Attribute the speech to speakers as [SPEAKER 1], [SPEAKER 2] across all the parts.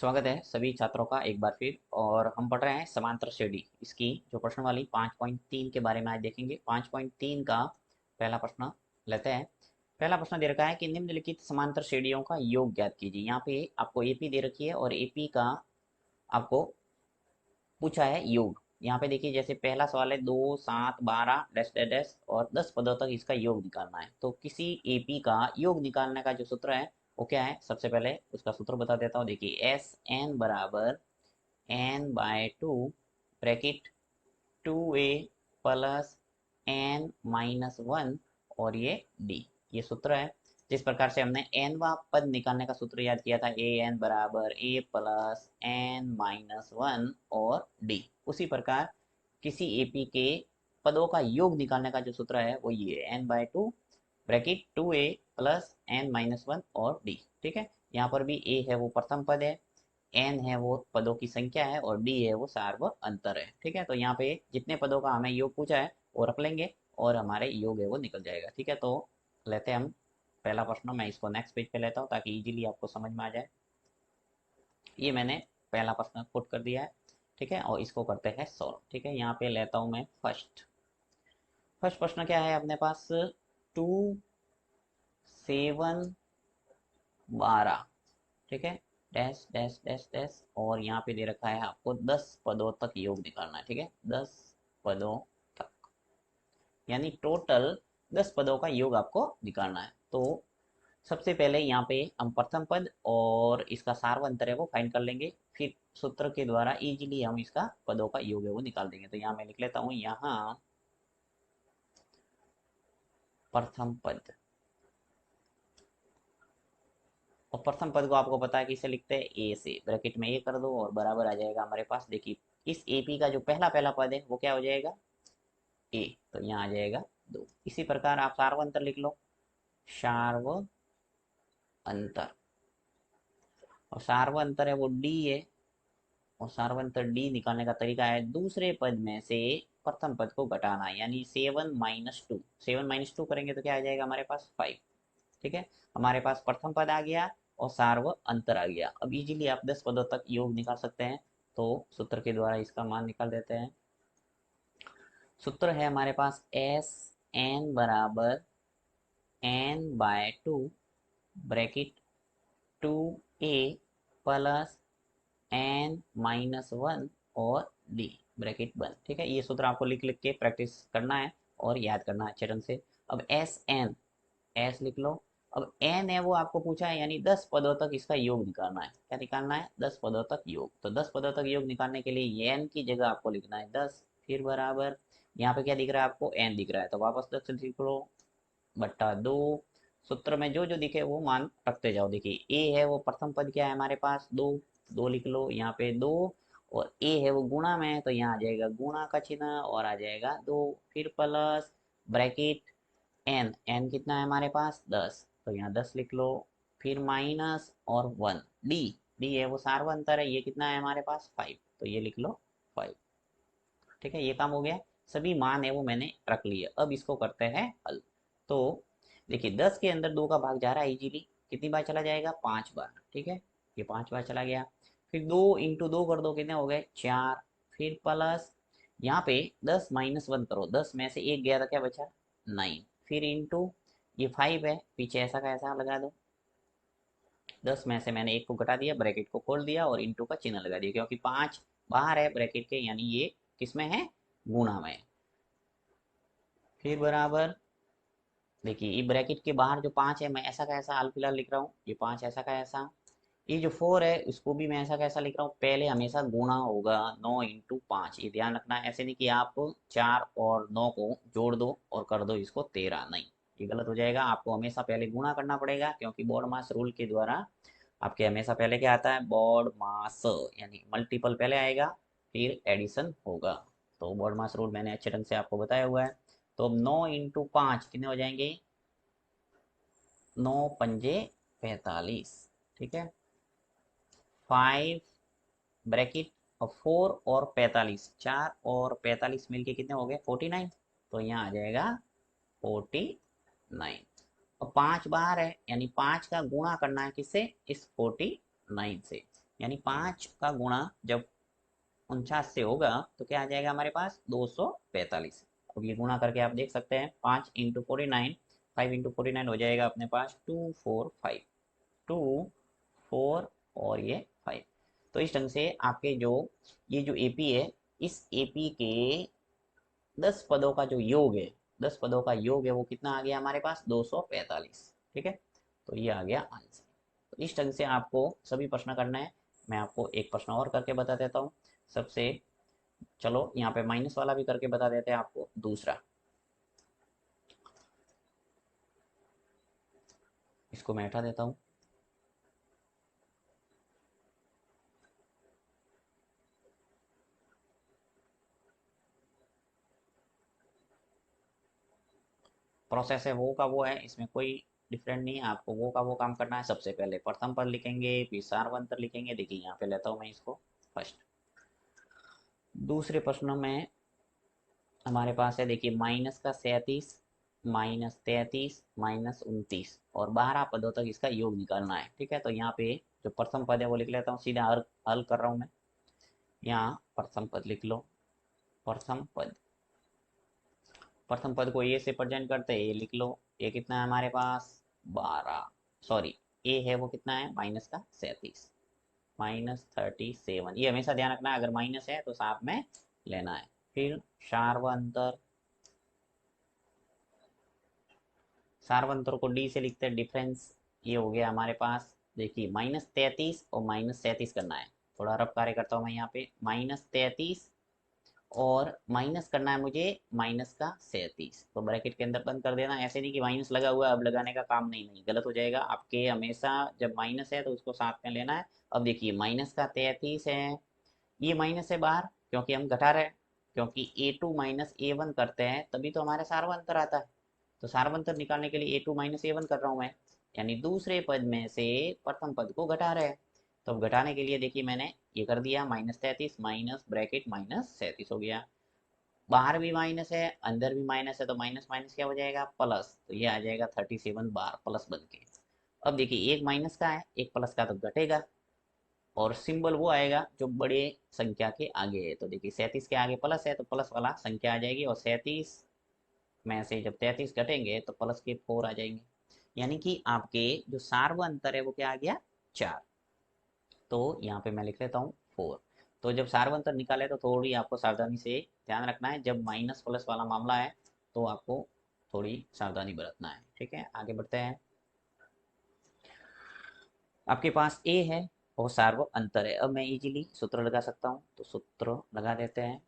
[SPEAKER 1] स्वागत है सभी छात्रों का एक बार फिर। और हम पढ़ रहे हैं समांतर श्रेणी, इसकी जो प्रश्न वाली 5.3 के बारे में आज देखेंगे। 5.3 का पहला प्रश्न लेते हैं। पहला प्रश्न दे रखा है कि निम्नलिखित समांतर श्रेणियों का योग ज्ञात कीजिए। यहाँ पे आपको एपी दे रखी है और एपी का आपको पूछा है योग। यहाँ पे देखिए, जैसे पहला सवाल है 2, 7, 12 डैश डैश डैश और 10 पदों तक इसका योग निकालना है। तो किसी एपी का योग निकालने का जो सूत्र है वो क्या है, सबसे पहले उसका सूत्र बता देता हूँ। देखिए, एस एन बराबर n/2 bracket 2a plus n-1 और ये d, ये सूत्र है। जिस प्रकार से हमने nवा पद निकालने का सूत्र याद किया था, ए एन बराबर a प्लस n-1 और d, उसी प्रकार किसी एपी के पदों का योग निकालने का जो सूत्र है वो ये n/2 bracket 2a plus n-1 और d। ठीक है, यहाँ पर भी a है वो प्रथम पद है, एन है वो पदों की संख्या है और डी है वो सार्व अंतर है। ठीक है, तो यहाँ पे जितने पदों का हमें योग पूछा है वो रख लेंगे और हमारे योग है वो निकल जाएगा। ठीक है, तो लेते हैं हम पहला प्रश्न। मैं इसको नेक्स्ट पेज पे लेता हूँ ताकि इजीली आपको समझ में आ जाए। ये मैंने पहला प्रश्न पुट कर दिया है। ठीक है, और इसको करते हैं सॉल्व। ठीक है, यहाँ पे लेता हूँ मैं फर्स्ट। फर्स्ट प्रश्न क्या है अपने पास, 2, 7, 12। ठीक है, डैश डैश डैश डैश और यहाँ पे दे रखा है आपको 10 पदों तक योग निकालना है। ठीक है, 10 पदों तक, यानी टोटल 10 पदों का योग आपको निकालना है। तो सबसे पहले यहाँ पे हम प्रथम पद और इसका सार्वंतर है वो फाइंड कर लेंगे, फिर सूत्र के द्वारा इजीली हम इसका पदों का योग है वो निकाल देंगे। तो यहाँ मैं लिख लेता हूँ, यहाँ प्रथम पद, और प्रथम पद को आपको पता है किसे लिखते हैं, ए से। ब्रैकेट में ए कर दो और बराबर आ जाएगा हमारे पास। देखिए, इस एपी का जो पहला पहला पद है वो क्या हो जाएगा, ए, तो यहाँ आ जाएगा 2। इसी प्रकार आप सार्व अंतर लिख लो, सार्व अंतर, और सार्व अंतर है वो डी है, और सार्व अंतर डी निकालने का तरीका है दूसरे पद में से प्रथम पद को घटाना, यानी 7-2। 7-2 करेंगे तो क्या आ जाएगा हमारे पास, 5। ठीक है, हमारे पास प्रथम पद आ गया और सार्व अंतर आ गया। अब इजीली आप 10 पदों तक योग निकाल सकते हैं। तो सूत्र के द्वारा इसका मान निकाल देते हैं। सूत्र है हमारे पास एस एन बराबर n/2 bracket 2a plus n-1 और d ब्रैकेट बंद। ठीक है, ये सूत्र आपको लिख लिख के प्रैक्टिस करना है और याद करना है अच्छे ढंग से। अब एस एन, एस लिख लो। अब एन है वो आपको पूछा है, यानी 10 पदों तक इसका योग निकालना है। क्या निकालना है, 10 पदों तक योग। तो 10 पदों तक योग निकालने के लिए एन की जगह आपको लिखना है 10, फिर बराबर, यहाँ पे क्या दिख रहा है आपको, एन दिख रहा है तो वापस 10 लिख लो बट्टा 2। सूत्र में जो जो दिखे वो मान रखते जाओ। देखिए, ए है वो प्रथम पद क्या है हमारे पास, 2, 2 लिख लो यहाँ पे 2, और ए है वो गुणा में है तो यहाँ आ जाएगा गुणा का चिन्ह और आ जाएगा 2, फिर प्लस ब्रैकेट एन, एन कितना है हमारे पास 10, तो यहाँ 10 लिख लो, फिर माइनस और 1, डी, डी है वो सार्वंतर है, ये कितना है हमारे पास 5, तो ये लिख लो 5। ठीक है, ये काम हो गया। सभी मान है वो मैंने रख लिए। अब इसको करते हैं हल। तो देखिए, 10 के अंदर 2 का भाग जा रहा है इजीली, कितनी बार चला जाएगा, 5 बार। ठीक है, ये 5 बार चला गया। फिर 2 इंटू 2 कर दो, कितने हो गए 4, फिर प्लस यहाँ पे 10-1 करो, 10 में से एक गया तो क्या बचा 9, फिर इंटू ये 5 है, पीछे ऐसा का ऐसा लगा दो। 10 में से मैंने एक को घटा दिया, ब्रैकेट को खोल दिया और इंटू का चिन्ह लगा दिया, क्योंकि 5 बाहर है ब्रैकेट के, यानी ये किसमें है, गुणा में। फिर बराबर, देखिए ये ब्रैकेट के बाहर जो 5 है मैं ऐसा का ऐसा हाल फिलहाल लिख रहा हूँ, ये 5 ऐसा का ऐसा। ये जो 4 है इसको भी मैं ऐसा का ऐसा लिख रहा हूँ, पहले हमेशा गुणा होगा 9 इंटू 5, ये ध्यान रखना है। ऐसे नहीं कि आप 4 और 9 को जोड़ दो और कर दो इसको 13, नहीं, ये गलत हो जाएगा। आपको हमेशा पहले गुणा करना पड़ेगा, क्योंकि बोर्ड मास रूल के द्वारा आपके हमेशा पहले क्या आता है, बोर्ड मास, यानी मल्टीपल पहले आएगा फिर एडिशन होगा। तो बोर्ड मास रूल मैंने अच्छे ढंग से आपको बताया हुआ है। तो 9 इंटू 5 कितने हो जाएंगे, 9 पंजे 45। ठीक है, 5 ब्रैकेट और 4 और 45, 4 और 45 मिलके कितने हो गए 49, तो यहाँ आ जाएगा 49। और 5 बाहर है, यानी 5 का गुणा करना है किससे, इस 49 से। यानी 5 का गुणा जब 49 से होगा तो क्या आ जाएगा हमारे पास 245। अब ये गुणा करके आप देख सकते हैं, 5 × 49, 5 × 49 हो जाएगा अपने पास 245, 2 4 और ये 5। तो इस ढंग से आपके जो ये जो एपी है, इस एपी के 10 पदों का जो योग है, 10 पदों का योग है वो कितना आ गया हमारे पास 245। ठीक है, तो ये आ गया आंसर। तो इस ढंग से आपको सभी प्रश्न करना है। मैं आपको एक प्रश्न और करके बता देता हूँ सबसे। चलो यहाँ पे माइनस वाला भी करके बता देते हैं आपको दूसरा। इसको मैं हटा देता हूँ। प्रोसेस है वो का वो है, इसमें कोई डिफरेंट नहीं है। आपको वो का वो काम करना है। सबसे पहले प्रथम पद लिखेंगे, फिर सार्वंतर लिखेंगे। देखिए यहाँ पे लेता हूँ मैं इसको फर्स्ट। दूसरे प्रश्न में हमारे पास है, देखिए -37, -33, -29 और 12 पदों तक इसका योग निकालना है। ठीक है, तो यहाँ पे जो प्रथम पद है वो लिख लेता हूँ, सीधा हल हल कर रहा हूँ मैं। यहाँ प्रथम पद लिख लो। प्रथम पद, प्रथम पद को ए से प्रेजेंट करते हैं, ये लिख लो। ये कितना है हमारे पास 12, सॉरी ए है वो कितना है -37, -37। ये हमेशा ध्यान रखना है, अगर माइनस है तो साथ में लेना है। फिर सार्वंतर, सार्वंतर को डी से लिखते हैं, डिफरेंस। ये हो गया हमारे पास, देखिए -33 और -37 करना है। थोड़ा रफ कार्य करता हूँ मैं यहाँ पे, -33 और माइनस करना है मुझे -37। तो ब्रैकेट के अंदर बंद कर देना। ऐसे नहीं कि माइनस लगा हुआ है अब लगाने का काम नहीं, नहीं गलत हो जाएगा आपके। हमेशा जब माइनस है तो उसको साथ में लेना है। अब देखिए -33 है, ये माइनस है बाहर क्योंकि हम घटा रहे हैं, क्योंकि A2 -A1 करते हैं तभी तो हमारे सार्वंतर आता है। तो सार्वंतर निकालने के लिए A2 -A1 कर रहा हूँ मैं, यानी दूसरे पद में से प्रथम पद को घटा रहे हैं। तो अब घटाने के लिए देखिए मैंने ये कर दिया, -33 माइनस ब्रैकेट -37 हो गया। बाहर भी माइनस है, अंदर भी माइनस है, तो माइनस माइनस क्या हो जाएगा प्लस। तो ये आ जाएगा 37 बार प्लस बन के। अब देखिए एक माइनस का है, एक प्लस का, तो घटेगा और सिंबल वो आएगा जो बड़े संख्या के आगे है। तो देखिए 37 के आगे प्लस है तो प्लस वाला संख्या आ जाएगी, और 37 में से जब 33 घटेंगे तो प्लस के 4 आ जाएंगे। यानी कि आपके जो सार्वंतर है वो क्या आ गया 4। तो यहाँ पे मैं लिख लेता हूँ 4। तो जब सार्वंतर निकाले तो थोड़ी आपको सावधानी से ध्यान रखना है, जब माइनस प्लस वाला मामला है तो आपको थोड़ी सावधानी बरतना है। ठीक है, आगे बढ़ते हैं। आपके पास ए है और सार्व अंतर है। अब मैं इजीली सूत्र लगा सकता हूँ, तो सूत्र लगा देते हैं।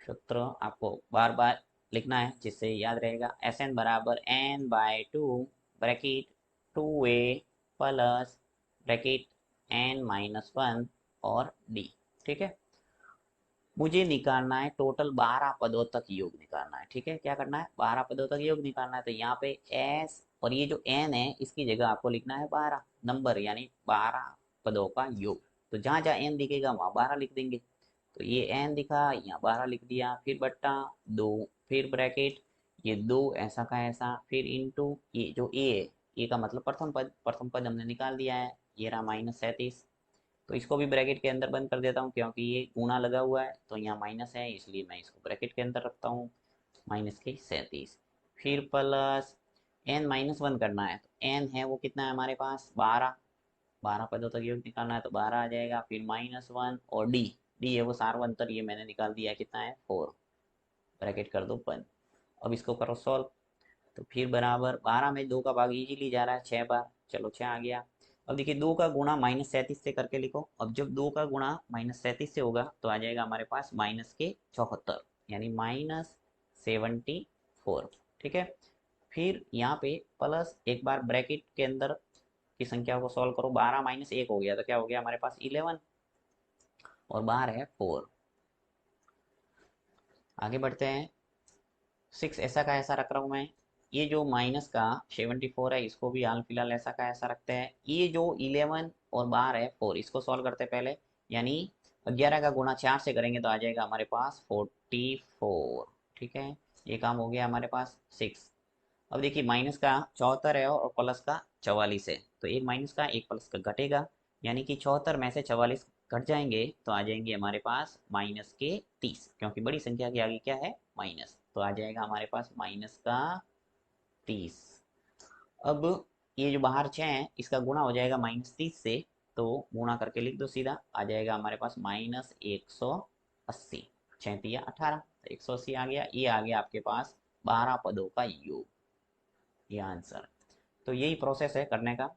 [SPEAKER 1] सूत्र आपको बार बार लिखना है जिससे याद रहेगा। Sn बराबर n/2 bracket 2a plus bracket n-1 और d। ठीक है, मुझे निकालना है टोटल 12 पदों तक योग निकालना है। ठीक है, क्या करना है 12 पदों तक योग निकालना है। तो यहाँ पे s और ये जो n है इसकी जगह आपको लिखना है 12 नंबर, यानी 12 पदों का योग। तो जहाँ जहाँ n दिखेगा वहाँ 12 लिख देंगे। तो ये n दिखा, यहाँ 12 लिख दिया, फिर बट्टा 2, फिर ब्रैकेट ये 2 ऐसा का ऐसा, फिर इंटू ये जो a है, a का मतलब प्रथम पद, प्रथम पद हमने निकाल दिया है, ये रहा -37। तो इसको भी ब्रैकेट के अंदर बंद कर देता हूँ क्योंकि ये गुणा लगा हुआ है तो यहाँ माइनस है, इसलिए मैं इसको ब्रैकेट के अंदर रखता हूँ, -37। फिर प्लस n-1 करना है, तो n है वो कितना है हमारे पास 12, 12 पदों तक योग निकालना है तो 12 आ जाएगा। फिर -1 और d, d है वो सार्वंतर, ये मैंने निकाल दिया है, कितना है 4, ब्रैकेट कर दो बंद। अब इसको करो सॉल्व। तो फिर बराबर 12 में 2 का भाग इजीली जा रहा है 6 बार, चलो 6 आ गया। अब देखिए 2 का गुणा -37 से करके लिखो। अब जब 2 का गुणा -37 से होगा तो आ जाएगा हमारे पास -74, यानी -74। ठीक है, फिर यहाँ पे प्लस एक बार ब्रैकेट के अंदर की संख्या को सॉल्व करो। 12 -1 हो गया तो क्या हो गया हमारे पास 11, और बाहर है 4। आगे बढ़ते हैं। 6 ऐसा का ऐसा रख रहा हूँ मैं। ये जो माइनस का 74 है इसको भी हाल फिलहाल ऐसा का ऐसा रखते हैं। ये जो 11 और बाहर है 4, इसको सॉल्व करते हैं पहले, यानी 11 का गुणा 4 से करेंगे तो आ जाएगा हमारे पास 44। ठीक है, ये काम हो गया हमारे पास 6। अब देखिए माइनस का 74 है और प्लस का 44 है, तो एक माइनस का एक प्लस का घटेगा, यानी कि 74 में से 44 घट जाएंगे तो आ जाएंगे हमारे पास माइनस के 30, क्योंकि बड़ी संख्या के आगे क्या है, माइनस, तो आ जाएगा हमारे पास माइनस का 30। अब ये जो बाहर 6 है इसका गुणा हो जाएगा -30 से, तो गुणा करके लिख दो सीधा, आ जाएगा हमारे पास -180। 6×3 = 18, तो 180 आ गया। ये आ गया आपके पास 12 पदों का योग, ये आंसर। तो यही प्रोसेस है करने का।